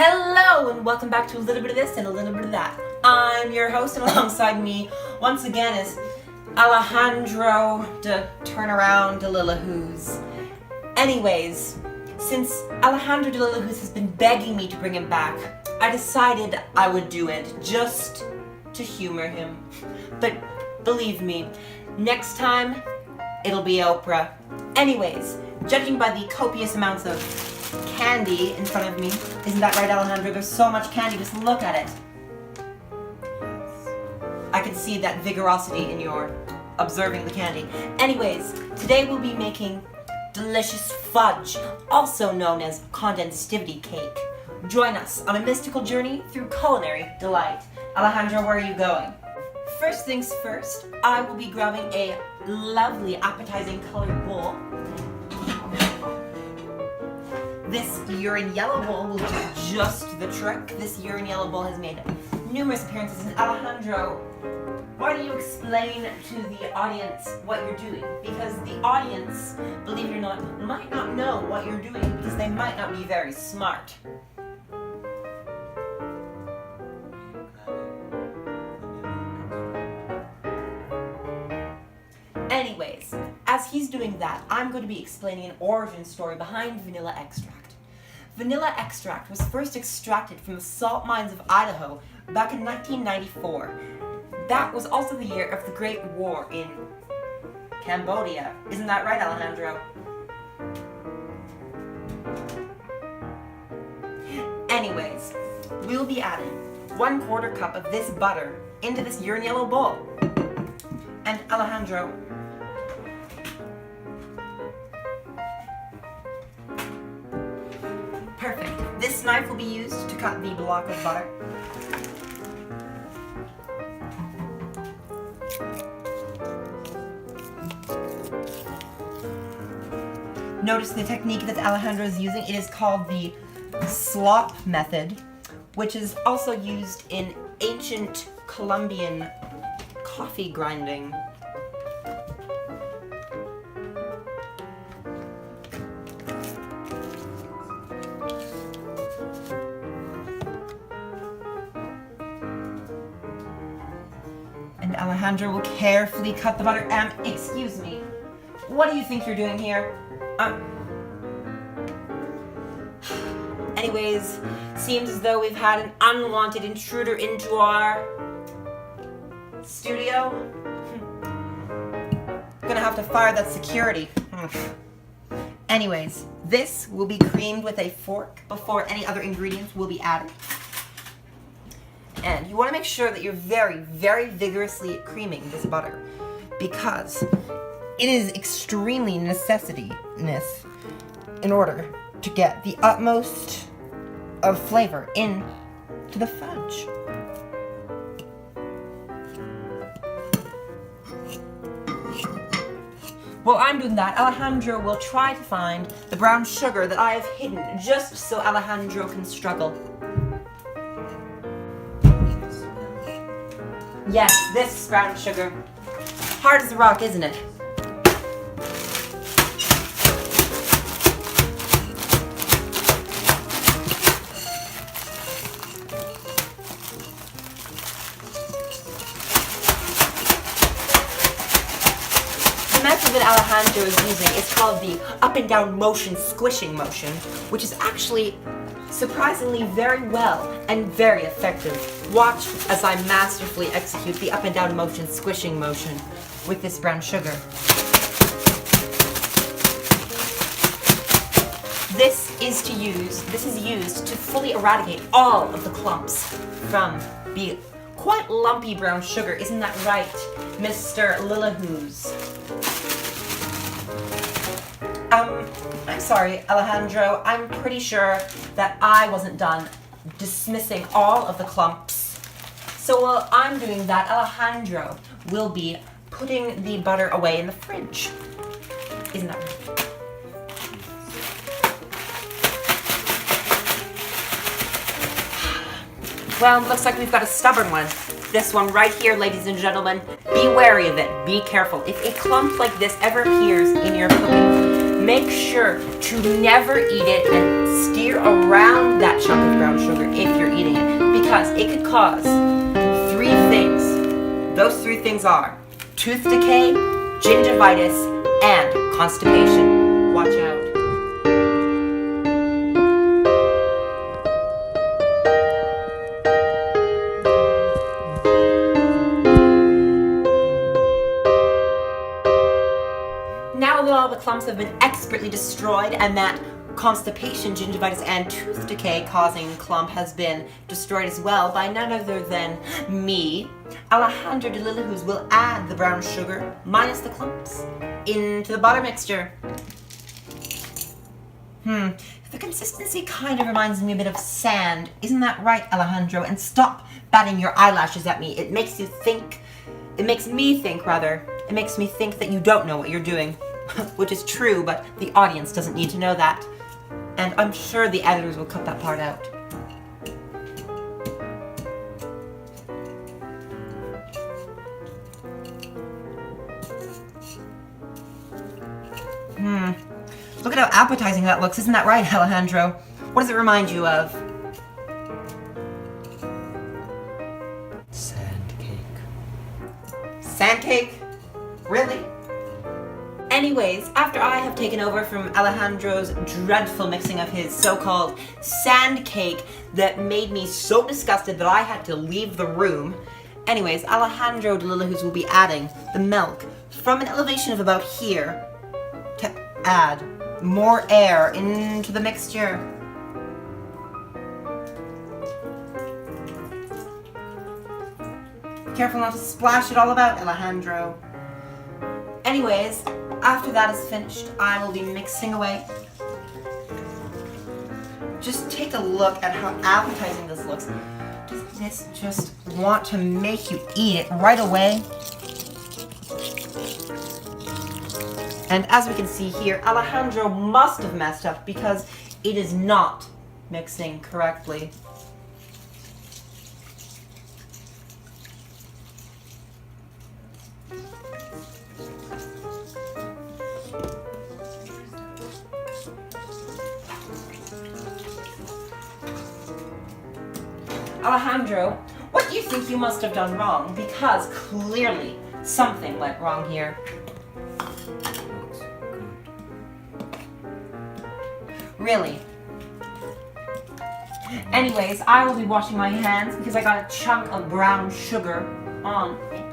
Hello and welcome back to a little bit of this and a little bit of that. I'm your host, and alongside me once again is Alejandro de Turnaround de Lillahoo's. Anyways, since Alejandro de Lillahoo's has been begging me to bring him back, I decided I would do it just to humor him. But believe me, next time it'll be Oprah. Anyways, judging by the copious amounts of candy in front of me, isn't that right, Alejandro? There's so much candy, just look at it. I can see that vigorosity in your observing the candy. Anyways, today we'll be making delicious fudge, also known as condensivity cake. Join us on a mystical journey through culinary delight. Alejandro, where are you going? First things first, I will be grabbing a lovely appetizing colored bowl. This urine yellow bowl will do just the trick. This urine yellow bowl has made numerous appearances. And Alejandro, why don't you explain to the audience what you're doing? Because the audience, believe it or not, might not know what you're doing because they might not be very smart. Anyways, as he's doing that, I'm going to be explaining an origin story behind vanilla extract. Vanilla extract was first extracted from the salt mines of Idaho back in 1994. That was also the year of the Great War in Cambodia. Isn't that right, Alejandro? Anyways, we'll be adding 1/4 cup of this butter into this urine yellow bowl. And Alejandro, perfect. This knife will be used to cut the block of butter. Notice the technique that Alejandro is using. It is called the slop method, which is also used in ancient Colombian coffee grinding. And Alejandro will carefully cut the butter. Excuse me, what do you think you're doing here? Anyways, seems as though we've had an unwanted intruder into our studio. Gonna have to fire that security. Anyways, this will be creamed with a fork before any other ingredients will be added. And you want to make sure that you're very, very vigorously creaming this butter because it is extremely necessityness in order to get the utmost of flavor into the fudge. While I'm doing that, Alejandro will try to find the brown sugar that I have hidden just so Alejandro can struggle. Yes, this brown sugar. Hard as a rock, isn't it? The method that Alejandro is using is called the up and down motion squishing motion, which is actually surprisingly very well and very effective. Watch as I masterfully execute the up and down motion squishing motion with this brown sugar. This is used to fully eradicate all of the clumps from the quite lumpy brown sugar. Isn't that right, Mr. Lillahoo's? I'm sorry, Alejandro. I'm pretty sure that I wasn't done dismissing all of the clumps. So while I'm doing that, Alejandro will be putting the butter away in the fridge. Isn't that right? Well, looks like we've got a stubborn one. This one right here, ladies and gentlemen. Be wary of it. Be careful. If a clump like this ever appears in your cooking, make sure to never eat it and steer around that chunk of brown sugar if you're eating it, because it could cause 3 things. Those 3 things are tooth decay, gingivitis, and constipation. Watch out. Now that all the clumps have been expertly destroyed and that constipation, gingivitis, and tooth decay causing clump has been destroyed as well by none other than me, Alejandro de Lillahoo's will add the brown sugar minus the clumps into the butter mixture. The consistency kind of reminds me a bit of sand. Isn't that right, Alejandro? And stop batting your eyelashes at me. It makes me think that you don't know what you're doing. Which is true, but the audience doesn't need to know that. And I'm sure the editors will cut that part out. Look at how appetizing that looks. Isn't that right, Alejandro? What does it remind you of? Sand cake. Sand cake? Really? Anyways, after I have taken over from Alejandro's dreadful mixing of his so-called sand cake that made me so disgusted that I had to leave the room, anyways, Alejandro de Lillahoo's will be adding the milk from an elevation of about here to add more air into the mixture. Be careful not to splash it all about, Alejandro. Anyways, after that is finished, I will be mixing away. Just take a look at how appetizing this looks. Does this just want to make you eat it right away? And as we can see here, Alejandro must have messed up because it is not mixing correctly. Alejandro, what do you think you must have done wrong? Because clearly something went wrong here. Looks good. Really? Anyways, I will be washing my hands because I got a chunk of brown sugar on it.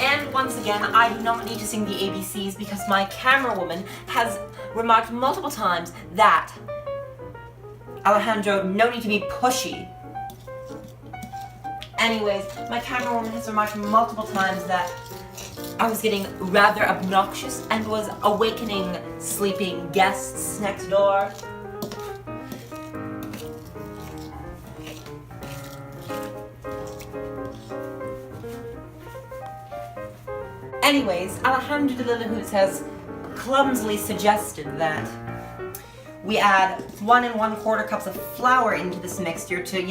And once again, I do not need to sing the ABCs because my camera woman has remarked multiple times that, Alejandro, no need to be pushy. Anyways, my camera woman has remarked multiple times that I was getting rather obnoxious and was awakening sleeping guests next door. Anyways, Alejandro de Lillahoo's has clumsily suggested that we add 1 1/4 cups of flour into this mixture to,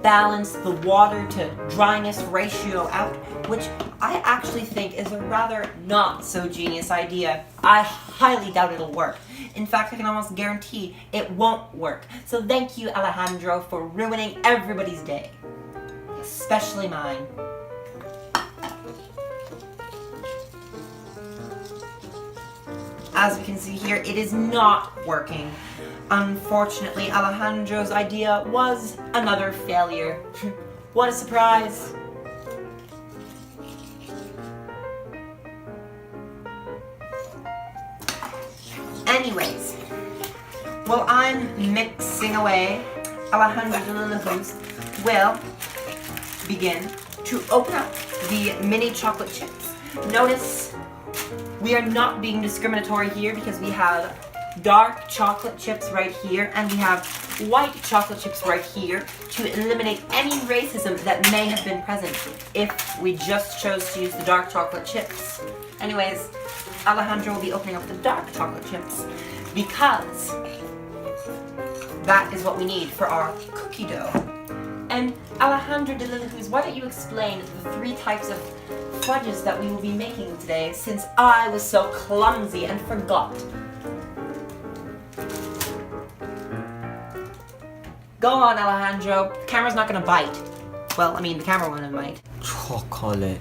balance the water to dryness ratio out, which I actually think is a rather not so genius idea. I highly doubt it'll work. In fact, I can almost guarantee it won't work. So thank you, Alejandro, for ruining everybody's day, especially mine. As we can see here, it is not working. Unfortunately, Alejandro's idea was another failure. What a surprise. Anyways, while I'm mixing away, Alejandro de Lillahoo's will begin to open up the mini chocolate chips. Notice we are not being discriminatory here because we have dark chocolate chips right here and we have white chocolate chips right here to eliminate any racism that may have been present if we just chose to use the dark chocolate chips. Anyways, Alejandro will be opening up the dark chocolate chips because that is what we need for our cookie dough. And Alejandro de Lillahoo's, why don't you explain the 3 types of fudges that we will be making today, since I was so clumsy and forgot. Go on, Alejandro. The camera's not gonna bite. Well, I mean, the camera one might. Chocolate.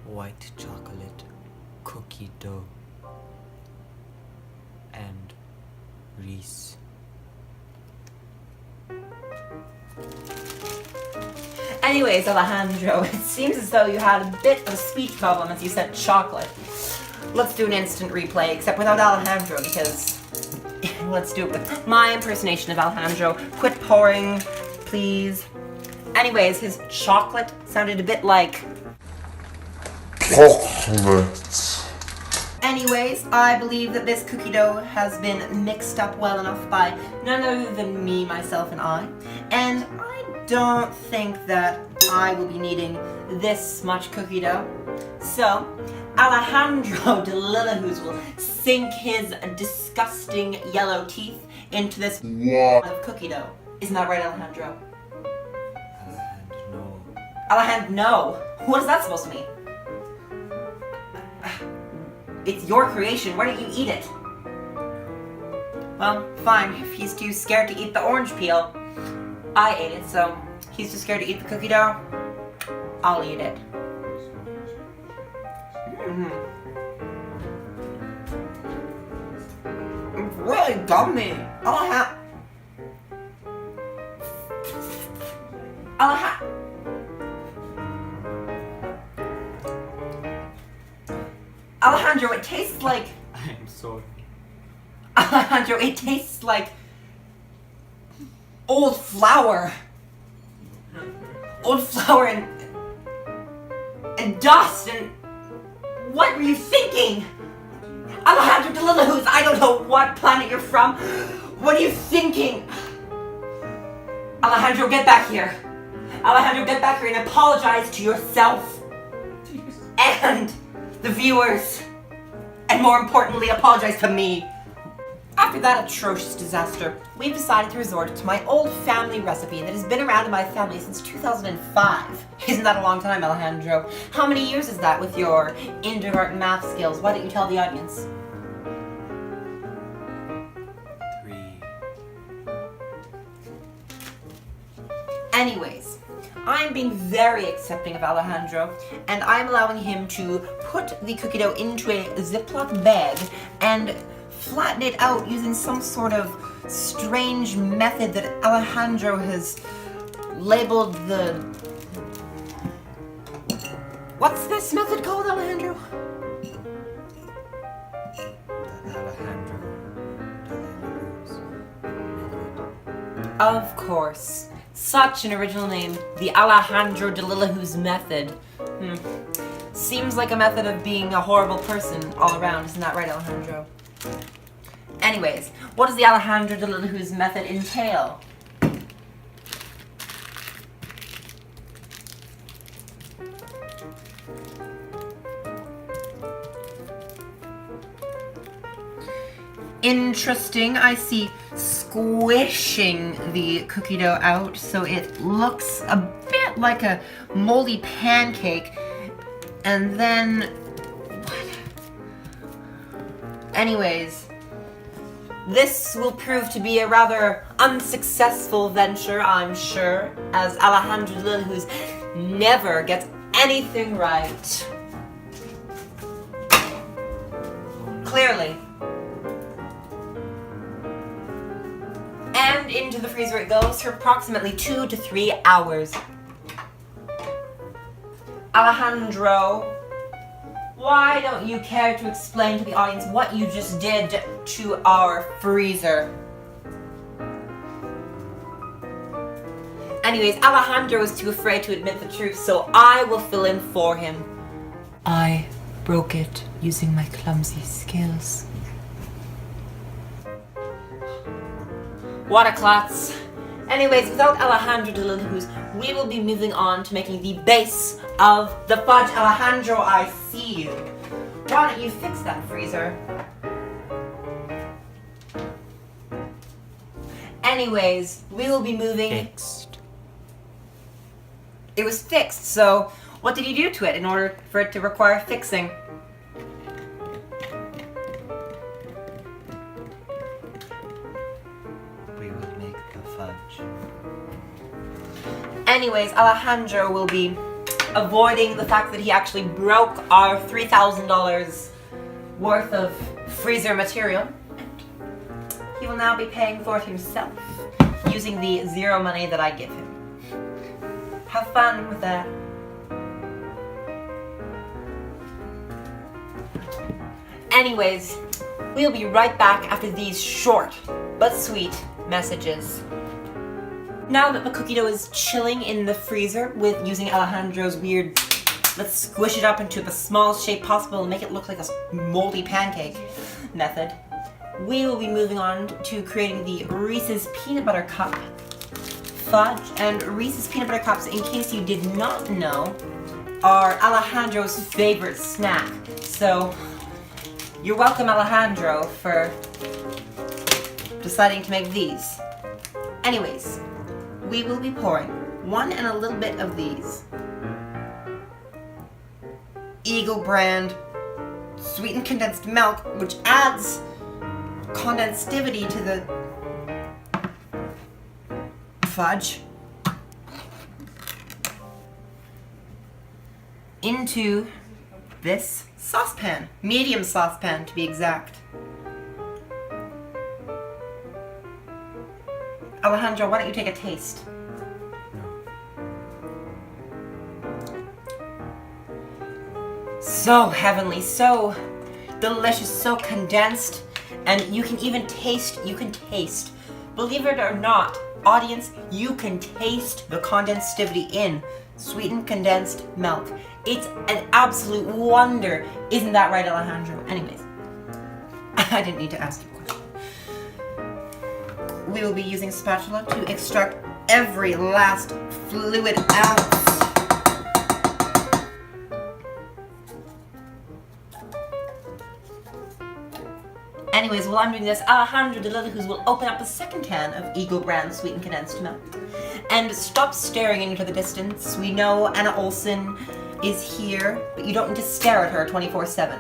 White chocolate. Cookie dough. And Reese. Anyways, Alejandro, it seems as though you had a bit of a speech problem as you said chocolate. Let's do an instant replay, except without Alejandro, because let's do it with my impersonation of Alejandro. Quit pouring, please. Anyways, his chocolate sounded a bit like chocolate. Anyways, I believe that this cookie dough has been mixed up well enough by none other than me, myself, and I. And I don't think that I will be needing this much cookie dough. So, Alejandro de Lillahoo's will sink his disgusting yellow teeth into this What? of cookie dough. Isn't that right, Alejandro? And no. Alejandro, no. What is that supposed to mean? It's your creation. Why don't you eat it? Well, fine. If he's too scared to eat the orange peel, I ate it, so he's too scared to eat the cookie dough. I'll eat it. It's really gummy. Alejandro, it tastes like... I'm sorry. Alejandro, it tastes like old flour. Old flour and dust and... What were you thinking? Alejandro de Lillahoo's, I don't know what planet you're from. What are you thinking? Alejandro, get back here. Alejandro, get back here and apologize to yourself. And the viewers. And more importantly, apologize to me. After that atrocious disaster, we've decided to resort to my old family recipe that has been around in my family since 2005. Isn't that a long time, Alejandro? How many years is that with your kindergarten math skills? Why don't you tell the audience? 3. Anyways, I'm being very accepting of Alejandro, and I'm allowing him to put the cookie dough into a Ziploc bag and flatten it out using some sort of strange method that Alejandro has labeled the... What's this method called, Alejandro? The Alejandro de Lillahoo's method. Of course. Such an original name. The Alejandro de Lillahoo's method. Seems like a method of being a horrible person all around. Isn't that right, Alejandro? Anyways, what does the Alejandro de Lillahoo's method entail? Interesting. I see squishing the cookie dough out so it looks a bit like a moldy pancake. And then... what? Anyways, this will prove to be a rather unsuccessful venture, I'm sure, as Alejandro de Lillahoo's never gets anything right. Clearly. And into the freezer it goes for approximately 2 to 3 hours. Alejandro, why don't you care to explain to the audience what you just did to our freezer? Anyways, Alejandro is too afraid to admit the truth, so I will fill in for him. I broke it using my clumsy skills. What a klutz. Anyways, without Alejandro de Lillahoo's, we will be moving on to making the base of the fudge. Alejandro, I see you. Why don't you fix that freezer? Anyways, we will be moving. Fixed. It was fixed, so what did you do to it in order for it to require fixing? We will make the fudge. Anyways, Alejandro will be avoiding the fact that he actually broke our $3,000 worth of freezer material. He will now be paying for it himself, using the zero money that I give him. Have fun with that. Anyways, we'll be right back after these short but sweet messages. Now that the cookie dough is chilling in the freezer with using Alejandro's weird, let's squish it up into the smallest shape possible and make it look like a moldy pancake method, we will be moving on to creating the Reese's Peanut Butter Cup fudge. And Reese's Peanut Butter Cups, in case you did not know, are Alejandro's favorite snack. So, you're welcome, Alejandro, for deciding to make these. Anyways, we will be pouring one and a little bit of these Eagle brand sweetened condensed milk, which adds condensivity to the fudge, into this saucepan, medium saucepan to be exact. Alejandro, why don't you take a taste? So heavenly, so delicious, so condensed, and you can taste, believe it or not, audience, you can taste the condensivity in sweetened condensed milk. It's an absolute wonder. Isn't that right, Alejandro? Anyways, I didn't need to ask you a question. We will be using a spatula to extract every last fluid ounce. Anyways, while I'm doing this, Alejandro Delilahus will open up the second can of Eagle brand sweetened condensed milk. And stop staring into the distance. We know Anna Olsen is here, but you don't need to stare at her 24/7.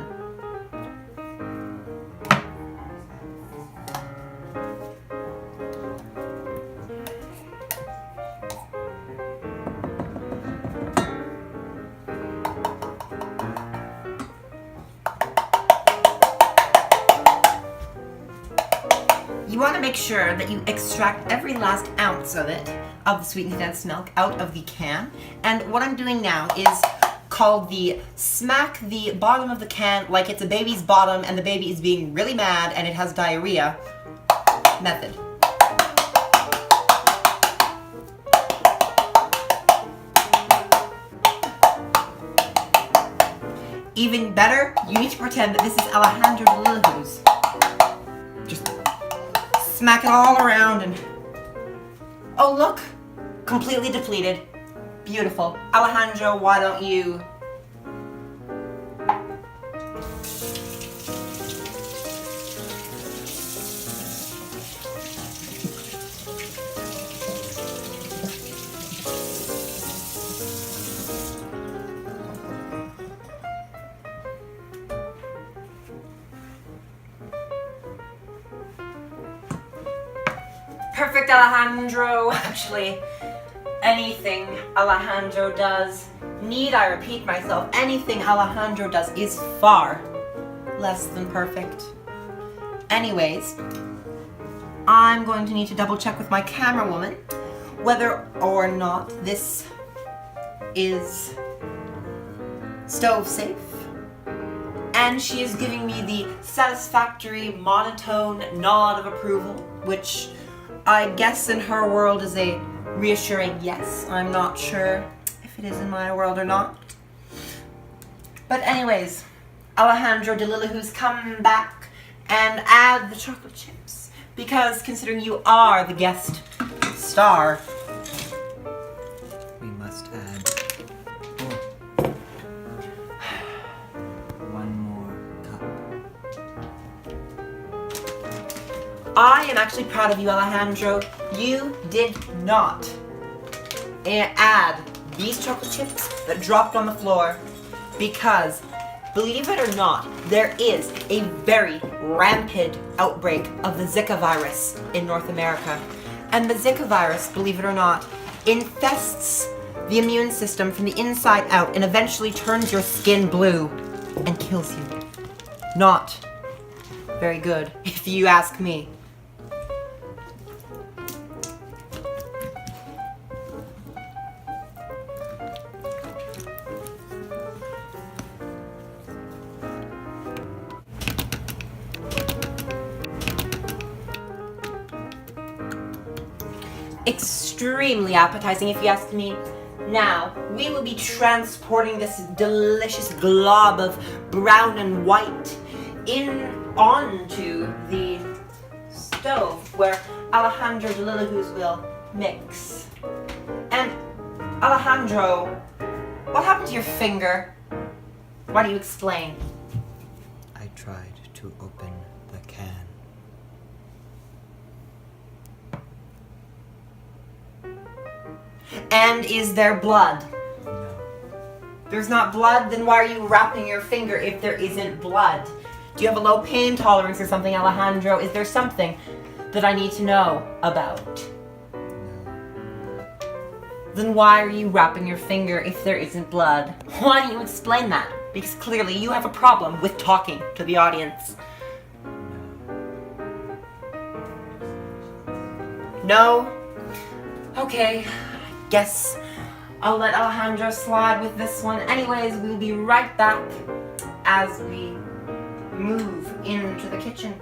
You want to make sure that you extract every last ounce of it, of the sweetened condensed milk, out of the can. And what I'm doing now is called the smack the bottom of the can like it's a baby's bottom and the baby is being really mad and it has diarrhea method. Even better, you need to pretend that this is Alejandro Delilahus. Just smack it all around and... Oh look! Completely depleted. Beautiful. Alejandro, why don't you... Perfect, Alejandro. Actually, anything Alejandro does, need I repeat myself, anything Alejandro does is far less than perfect. Anyways, I'm going to need to double check with my camera woman whether or not this is stove safe. And she is giving me the satisfactory monotone nod of approval, which I guess in her world is a reassuring yes. I'm not sure if it is in my world or not. But anyways, Alejandro Delilahus, come back and add the chocolate chips. Because considering you are the guest star, We must add one more cup. I am actually proud of you, Alejandro. you did not add these chocolate chips that dropped on the floor because, believe it or not, there is a very rampant outbreak of the Zika virus in North America. And the Zika virus, believe it or not, infests the immune system from the inside out and eventually turns your skin blue and kills you. Not very good, if you ask me. Extremely appetizing, if you ask me. Now, we will be transporting this delicious glob of brown and white onto the stove where Alejandro de Lillahoo's will mix. And Alejandro, what happened to your finger? Why don't you explain? I tried to open the can. And is there blood? No. There's not blood? Then why are you wrapping your finger if there isn't blood? Do you have a low pain tolerance or something, Alejandro? Is there something that I need to know about? No. Then why are you wrapping your finger if there isn't blood? Why don't you explain that? Because clearly you have a problem with talking to the audience. No? Okay, I guess I'll let Alejandro slide with this one. Anyways, we'll be right back as we move into the kitchen.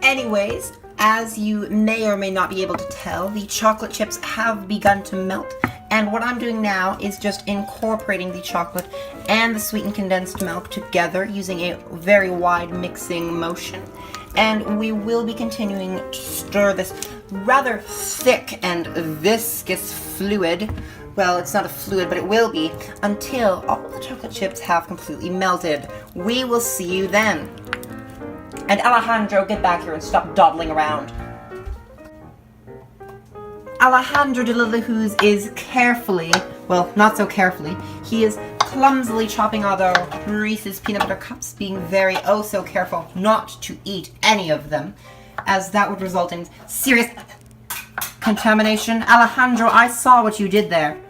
Anyways, as you may or may not be able to tell, the chocolate chips have begun to melt. And what I'm doing now is just incorporating the chocolate and the sweetened condensed milk together using a very wide mixing motion. And we will be continuing to stir this rather thick and viscous fluid. Well, it's not a fluid, but it will be, until all the chocolate chips have completely melted. We will see you then. And Alejandro, get back here and stop dawdling around. Alejandro de Lillahoo's is carefully, well, not so carefully, he is clumsily chopping all the Reese's peanut butter cups, being very oh so careful not to eat any of them, as that would result in serious contamination. Alejandro, I saw what you did there.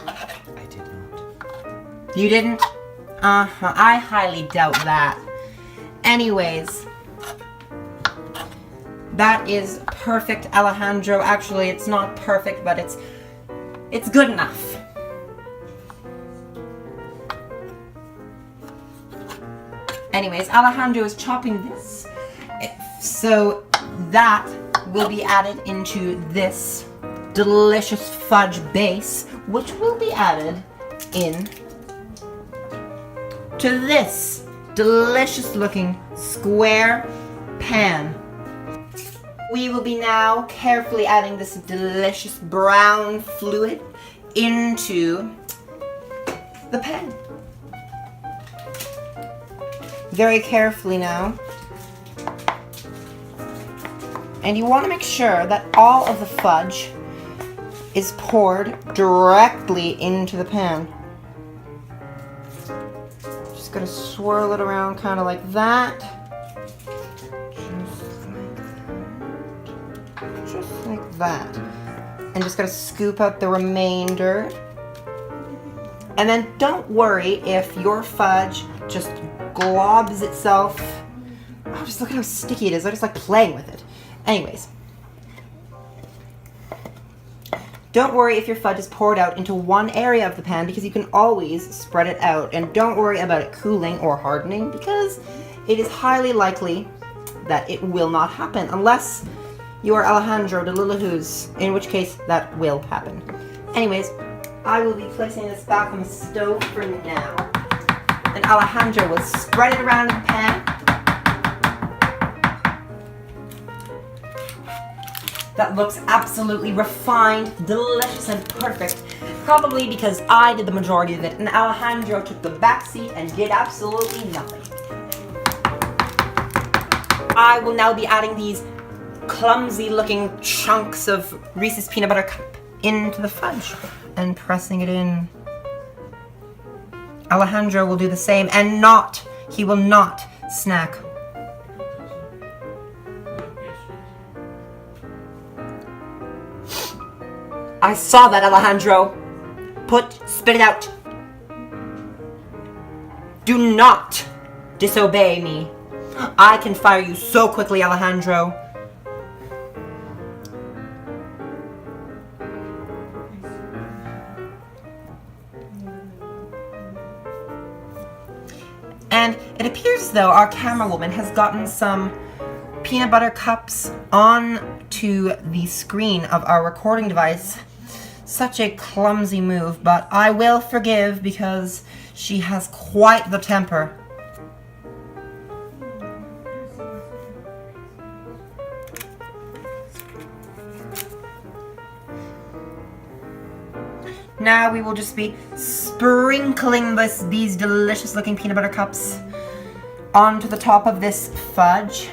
I did not. You didn't? I highly doubt that. Anyways, that is perfect, Alejandro. Actually, it's not perfect, but it's good enough. Anyways, Alejandro is chopping this, so that will be added into this delicious fudge base, which will be added in to this delicious looking square pan. We will be now carefully adding this delicious brown fluid into the pan. Very carefully now. And you want to make sure that all of the fudge is poured directly into the pan. Just gonna swirl it around kind of like that. Just like that. And just gonna scoop out the remainder. And then don't worry if your fudge just globs itself. Oh, just look at how sticky it is. I just like playing with it. Anyways, don't worry if your fudge is poured out into one area of the pan, because you can always spread it out. And don't worry about it cooling or hardening, because it is highly likely that it will not happen unless you are Alejandro de Lillahoo's, in which case that will happen. Anyways, I will be placing this back on the stove for now. And Alejandro will spread it around in the pan. That looks absolutely refined, delicious, and perfect. Probably because I did the majority of it and Alejandro took the back seat and did absolutely nothing. I will now be adding these clumsy looking chunks of Reese's peanut butter cup into the fudge and pressing it in. Alejandro will do the same, and he will not snack. I saw that, Alejandro. Spit it out. Do not disobey me. I can fire you so quickly, Alejandro. And it appears as though our camera woman has gotten some peanut butter cups onto the screen of our recording device. Such a clumsy move, but I will forgive because she has quite the temper. Now we will just be sprinkling these delicious looking peanut butter cups onto the top of this fudge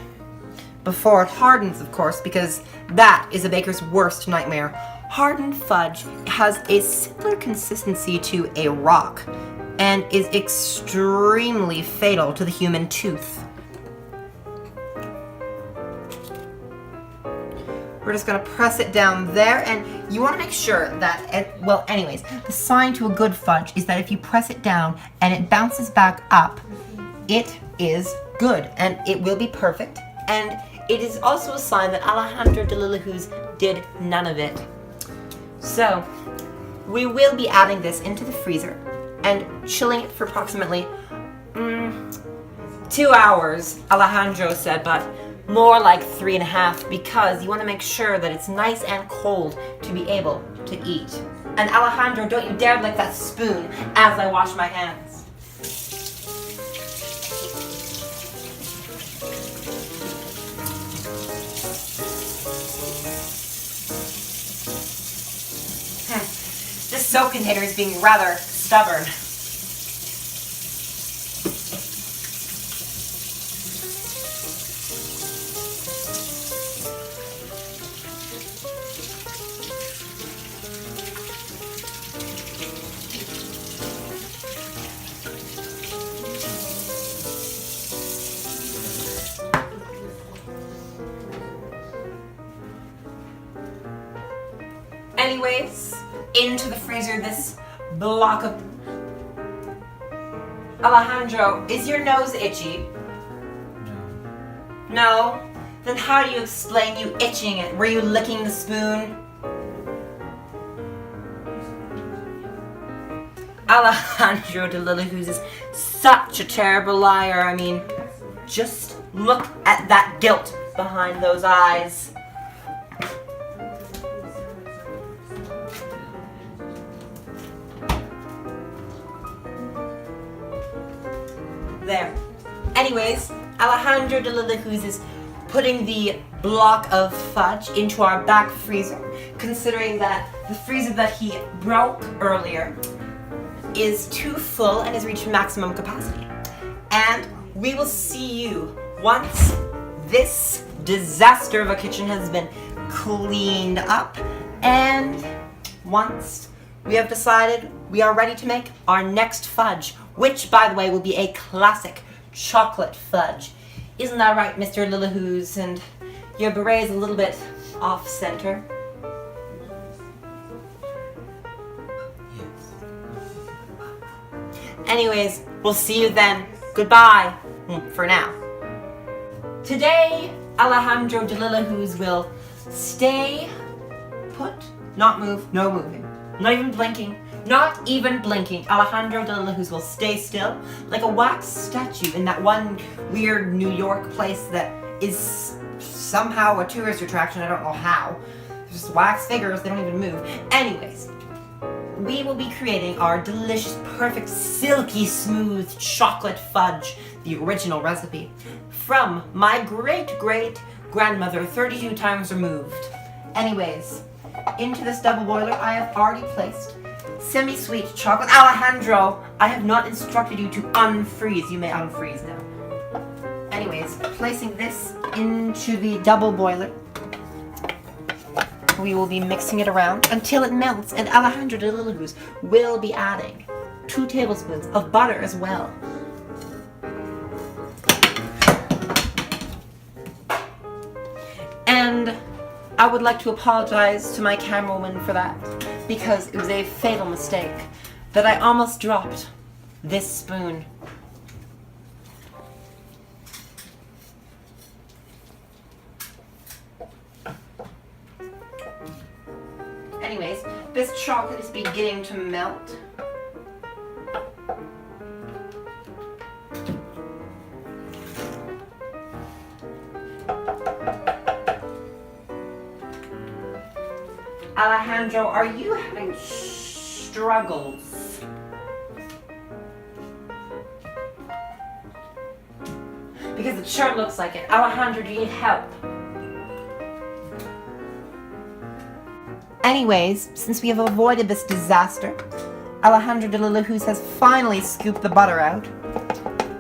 before it hardens, of course, because that is a baker's worst nightmare. Hardened fudge has a similar consistency to a rock and is extremely fatal to the human tooth. We're just gonna press it down there, and you wanna make sure that the sign to a good fudge is that if you press it down and it bounces back up, it is good, and it will be perfect, and it is also a sign that Alejandro de Lillahoo's did none of it. So, we will be adding this into the freezer and chilling it for approximately 2 hours, Alejandro said, but more like 3.5, because you want to make sure that it's nice and cold to be able to eat. And Alejandro, don't you dare lick that spoon as I wash my hands. This soap container is being rather stubborn. Anyways, into the freezer this block of... Alejandro, is your nose itchy? No. No? Then how do you explain you itching it? Were you licking the spoon? Alejandro de Lillahoo's is such a terrible liar. I mean, just look at that guilt behind those eyes. There. Anyways, Alejandro de Lillahoo's is putting the block of fudge into our back freezer, considering that the freezer that he broke earlier is too full and has reached maximum capacity. And we will see you once this disaster of a kitchen has been cleaned up, and once we have decided we are ready to make our next fudge, which, by the way, will be a classic chocolate fudge. Isn't that right, Mr. Lillahoo's? And your beret is a little bit off-center. Yes. Anyways, we'll see you then. Goodbye, for now. Today, Alejandro de Lillahoo's will stay put, not move, no moving, not even blinking. Not even blinking. Alejandro de Lillahoo's will stay still like a wax statue in that one weird New York place that is somehow a tourist attraction. I don't know how. Just wax figures, they don't even move. Anyways, we will be creating our delicious, perfect, silky smooth chocolate fudge, the original recipe, from my great-great-grandmother 32 times removed. Anyways, into this double boiler I have already placed semi-sweet chocolate. Alejandro, I have not instructed you to unfreeze. You may unfreeze now. Anyways, placing this into the double boiler. we will be mixing it around until it melts, and Alejandro de Lillahoo's will be adding 2 tablespoons of butter as well. And I would like to apologize to my camerawoman for that, because it was a fatal mistake that I almost dropped this spoon. Anyways, this chocolate is beginning to melt. Alejandro, are you having struggles? Because it sure looks like it. Alejandro, do you need help? Anyways, since we have avoided this disaster, Alejandro de Lillahoo's has finally scooped the butter out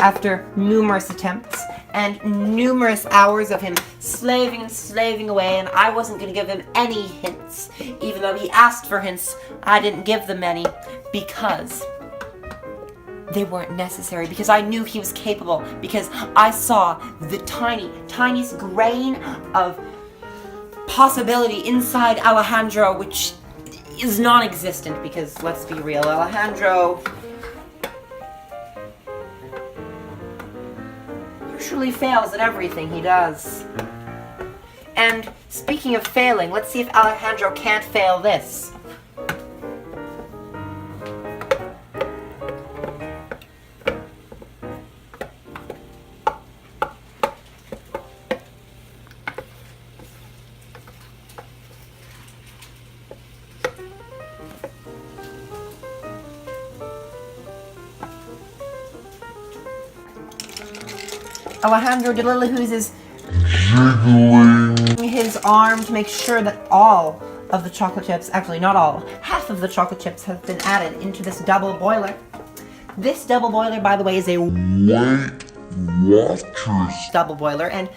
after numerous attempts and numerous hours of him slaving and slaving away, and I wasn't going to give him any hints. Even though he asked for hints, I didn't give them any because they weren't necessary, because I knew he was capable, because I saw the tiniest grain of possibility inside Alejandro, which is non-existent, because let's be real, Alejandro usually fails at everything he does. And speaking of failing, let's see if Alejandro can't fail this. Alejandro de Lillahoo's is jiggling his arm to make sure that all of the chocolate chips, actually not all, half of the chocolate chips have been added into this double boiler. This double boiler, by the way, is a Weight Watchers double boiler. And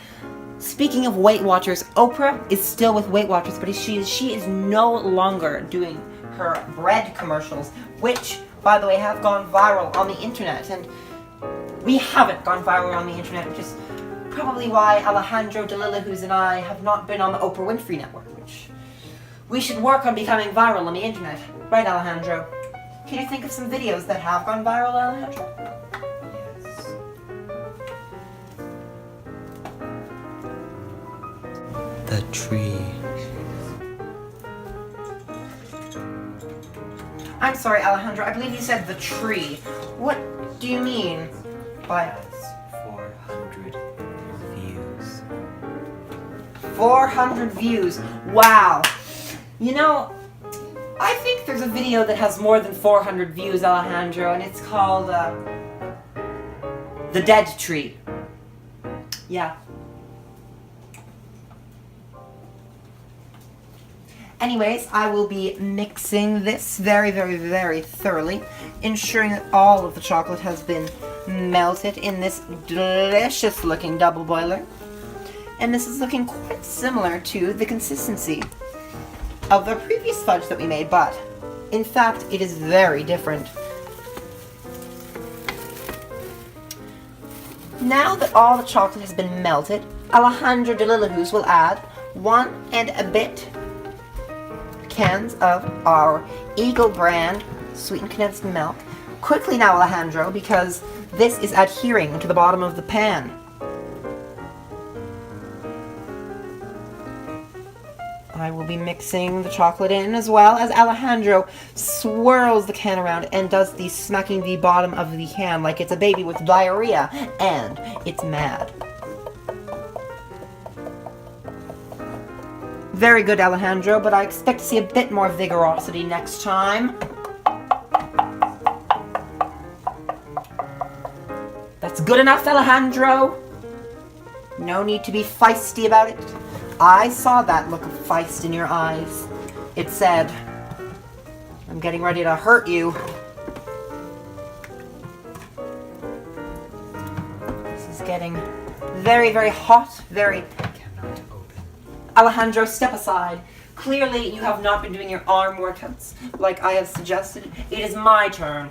speaking of Weight Watchers, Oprah is still with Weight Watchers, but she is no longer doing her bread commercials, which, by the way, have gone viral on the internet. And we haven't gone viral on the internet, which is probably why Alejandro de Lillahoo's and I have not been on the Oprah Winfrey Network, which we should work on becoming viral on the internet. Right, Alejandro? Can you think of some videos that have gone viral, Alejandro? Yes. The tree. I'm sorry, Alejandro. I believe you said the tree. What do you mean by 400 views. 400 views? Wow. You know, I think there's a video that has more than 400 views, Alejandro, and it's called The Dead Tree. Yeah. Anyways, I will be mixing this very, very, very thoroughly, ensuring that all of the chocolate has been melted in this delicious looking double boiler. And this is looking quite similar to the consistency of the previous fudge that we made, but in fact it is very different. Now that all the chocolate has been melted, Alejandro de Lillahoo's will add 1 and a bit cans of our Eagle brand sweetened condensed milk. Quickly now, Alejandro, because this is adhering to the bottom of the pan. I will be mixing the chocolate in as well as Alejandro swirls the can around and does the smacking the bottom of the can like it's a baby with diarrhea and it's mad. Very good, Alejandro, but I expect to see a bit more vigorosity next time. That's good enough, Alejandro. No need to be feisty about it. I saw that look of feist in your eyes. It said, I'm getting ready to hurt you. This is getting very, very hot, very... Cannot open. Alejandro, step aside. Clearly, you have not been doing your arm workouts like I have suggested. It is my turn.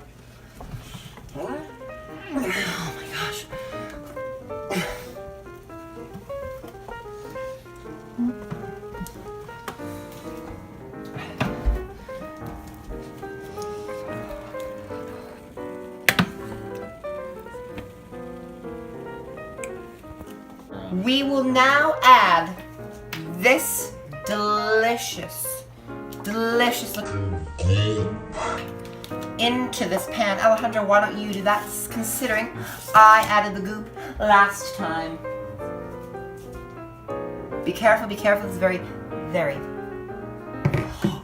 Oh my gosh. We will now add this delicious looking into this pan. Alejandro, why don't you do that, considering I added the goop last time. Be careful, it's very, very hot.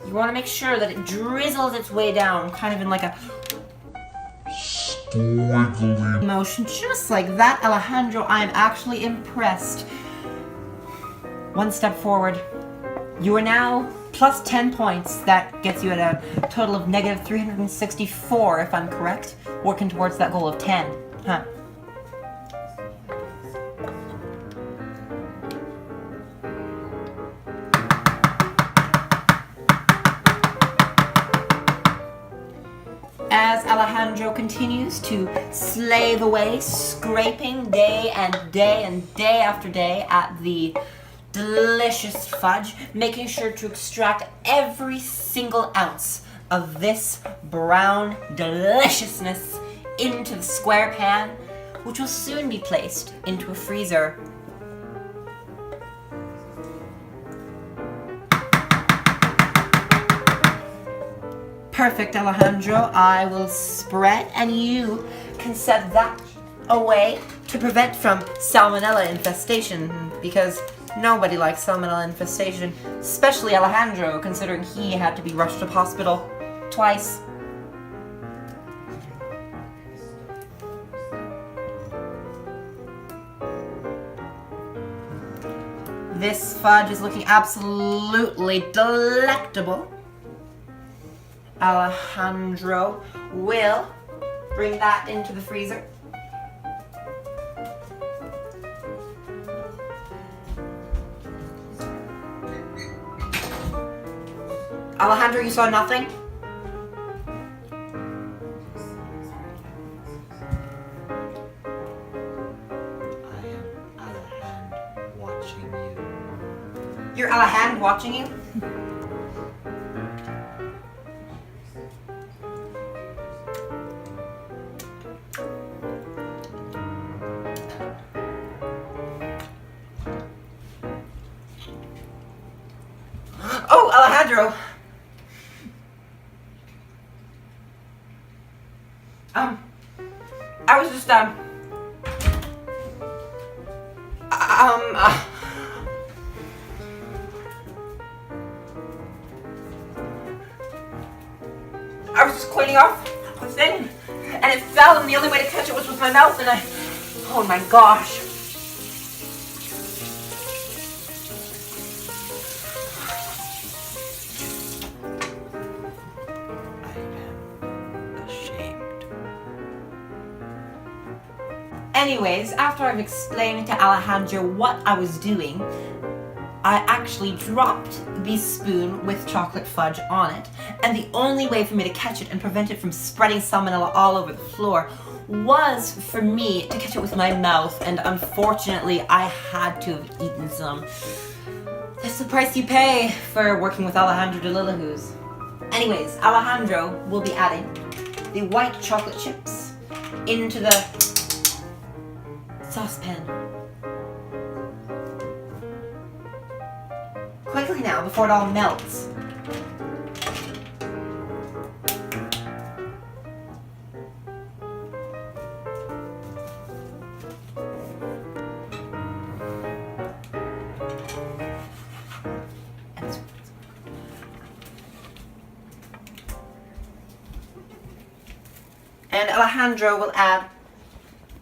You want to make sure that it drizzles its way down, kind of in like a squiggly motion, just like that. Alejandro, I am actually impressed. One step forward. You are now plus 10 points. That gets you at a total of negative 364, if I'm correct. Working towards that goal of 10. Huh. As Alejandro continues to slave away, scraping day and day and day after day at the delicious fudge, making sure to extract every single ounce of this brown deliciousness into the square pan, which will soon be placed into a freezer. Perfect, Alejandro. I will spread, and you can set that away to prevent from salmonella infestation, because nobody likes salmonella infestation, especially Alejandro, considering he had to be rushed to hospital twice. This fudge is looking absolutely delectable. Alejandro will bring that into the freezer. Alejandro, you saw nothing? I am Alejandro watching you. You're Alejandro watching you? Oh, Alejandro! I was just, I was just cleaning off the thing, and it fell, and the only way to catch it was with my mouth, and oh my gosh. Anyways, after I've explained to Alejandro what I was doing, I actually dropped the spoon with chocolate fudge on it, and the only way for me to catch it and prevent it from spreading salmonella all over the floor was for me to catch it with my mouth, and unfortunately I had to have eaten some. That's the price you pay for working with Alejandro de Lillahoo's. Anyways, Alejandro will be adding the white chocolate chips into the saucepan. Quickly now, before it all melts. And Alejandro will add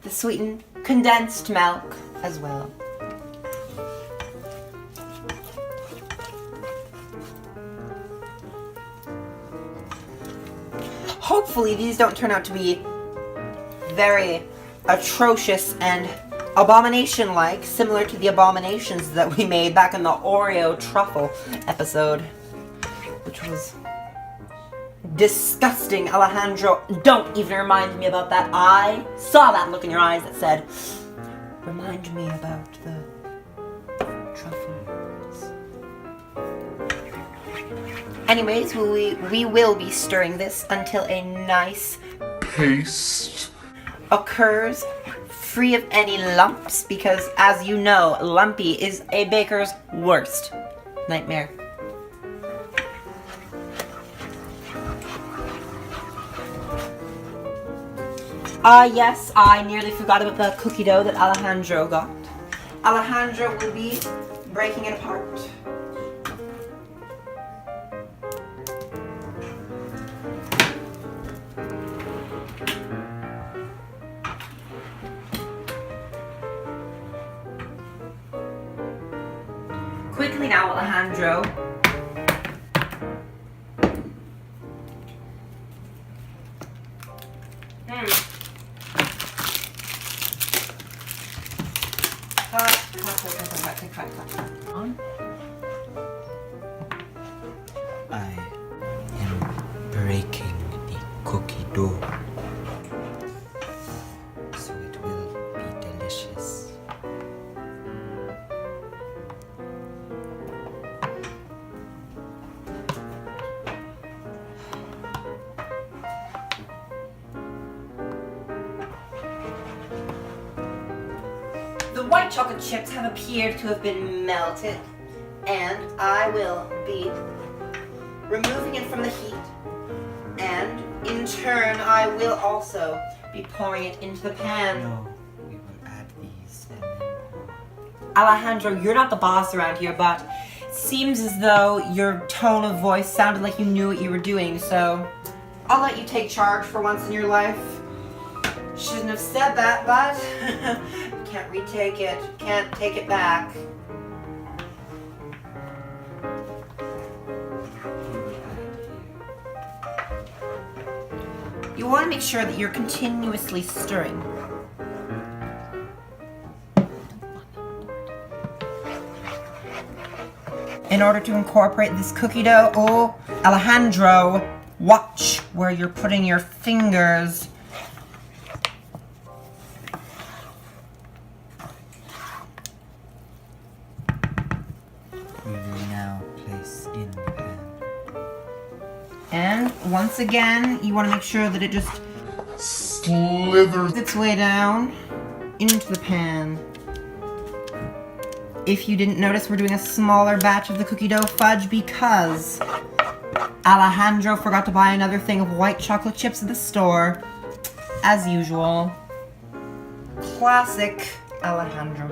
the sweetened condensed milk as well. Hopefully these don't turn out to be very atrocious and abomination-like, similar to the abominations that we made back in the Oreo truffle episode, which was disgusting. Alejandro, don't even remind me about that. I saw that look in your eyes that said, remind me about the truffles. Anyways, we will be stirring this until a nice paste occurs, free of any lumps, because as you know, lumpy is a baker's worst nightmare. Yes, I nearly forgot about the cookie dough that Alejandro got. Alejandro will be breaking it apart. Quickly now, Alejandro. I am breaking the cookie dough, so it will be delicious. The white chocolate chips have appeared to have been melted, and I will be removing it from the heat, and in turn I will also be pouring it into the pan. No, we will add these and then pour. Alejandro, you're not the boss around here, but it seems as though your tone of voice sounded like you knew what you were doing, so I'll let you take charge for once in your life. Shouldn't have said that, but can't retake it, can't take it back. You want to make sure that you're continuously stirring. In order to incorporate this cookie dough, oh, Alejandro, watch where you're putting your fingers. We will now place in the pan. And once again, you want to make sure that it just slithers its way down into the pan. If you didn't notice, we're doing a smaller batch of the cookie dough fudge because Alejandro forgot to buy another thing of white chocolate chips at the store. As usual. Classic Alejandro.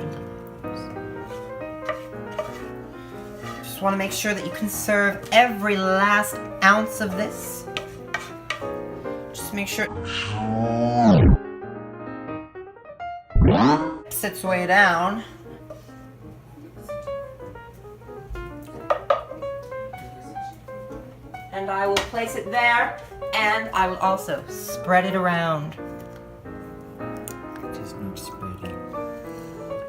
Just want to make sure that you conserve every last ounce of this. Just make sure it sits way down. And I will place it there, and I will also spread it around. It is not spreading.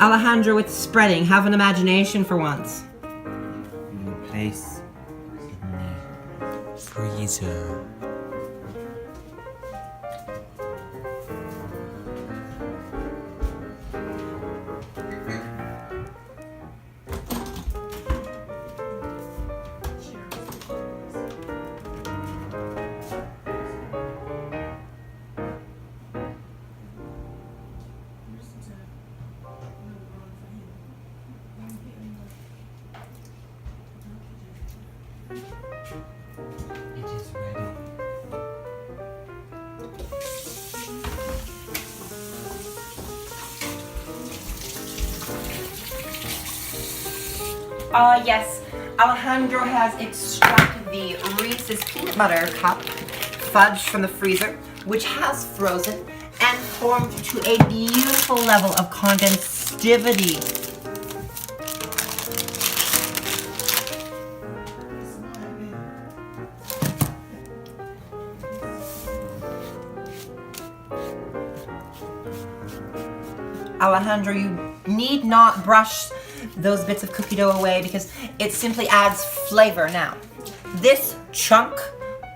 Alejandro, it's spreading. Have an imagination for once. We will place in the freezer. It is ready. Yes, Alejandro has extracted the Reese's peanut butter cup fudge from the freezer, which has frozen and formed to a beautiful level of condensivity. Alejandro, you need not brush those bits of cookie dough away because it simply adds flavor. Now, this chunk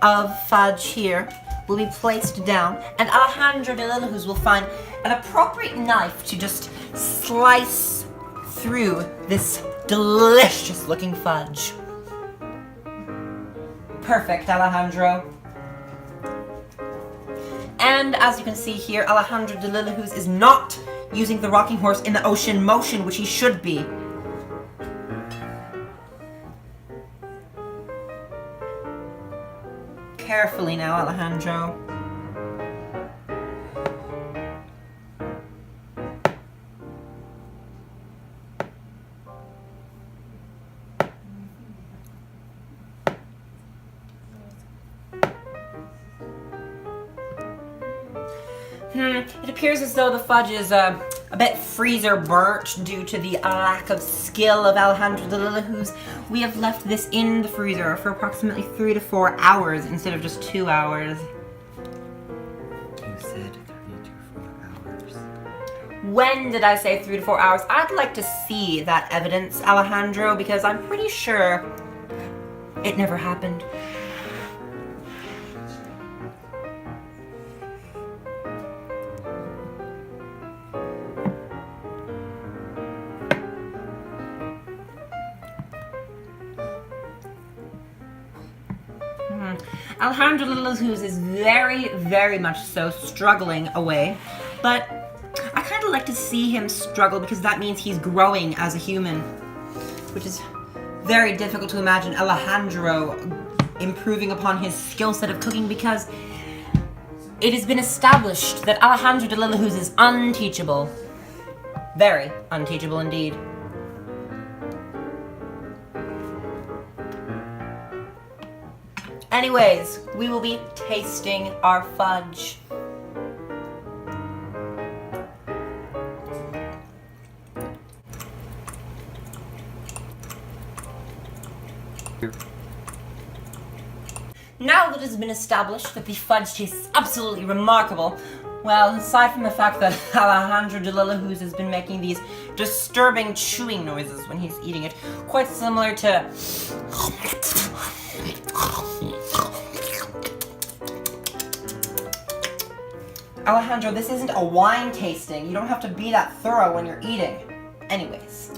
of fudge here will be placed down, and Alejandro de Lillahoo's will find an appropriate knife to just slice through this delicious looking fudge. Perfect, Alejandro. And as you can see here, Alejandro de Lillahoo's is not using the rocking horse in the ocean motion, which he should be. Carefully now, Alejandro. It appears as though the fudge is a bit freezer burnt due to the lack of skill of Alejandro de Lillahoo's. We have left this in the freezer for approximately 3 to 4 hours instead of just 2 hours. You said 3 to 4 hours. When did I say 3 to 4 hours? I'd like to see that evidence, Alejandro, because I'm pretty sure it never happened. Alejandro de Lillahoo's is very, very much so struggling away, but I kind of like to see him struggle because that means he's growing as a human, which is very difficult to imagine Alejandro improving upon his skill set of cooking because it has been established that Alejandro de Lillahoo's is unteachable. Very unteachable indeed. Anyways, we will be tasting our fudge. Now that it has been established that the fudge tastes absolutely remarkable, well, aside from the fact that Alejandro de Lillahoo's has been making these disturbing chewing noises when he's eating it, quite similar to Alejandro, this isn't a wine tasting. You don't have to be that thorough when you're eating. Anyways,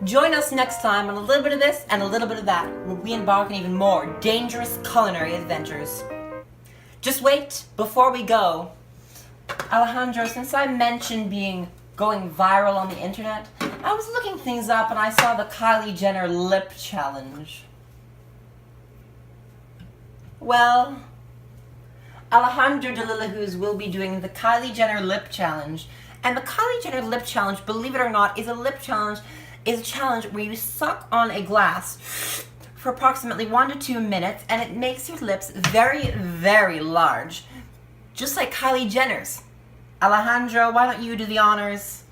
join us next time on a little bit of this and a little bit of that, where we embark on even more dangerous culinary adventures. Just wait, before we go, Alejandro, since I mentioned going viral on the internet, I was looking things up and I saw the Kylie Jenner lip challenge. Well, Alejandro de Lillahoo's will be doing the Kylie Jenner lip challenge. And the Kylie Jenner lip challenge, believe it or not, is a challenge where you suck on a glass for approximately 1 to 2 minutes and it makes your lips very, very large. Just like Kylie Jenner's. Alejandro, why don't you do the honors?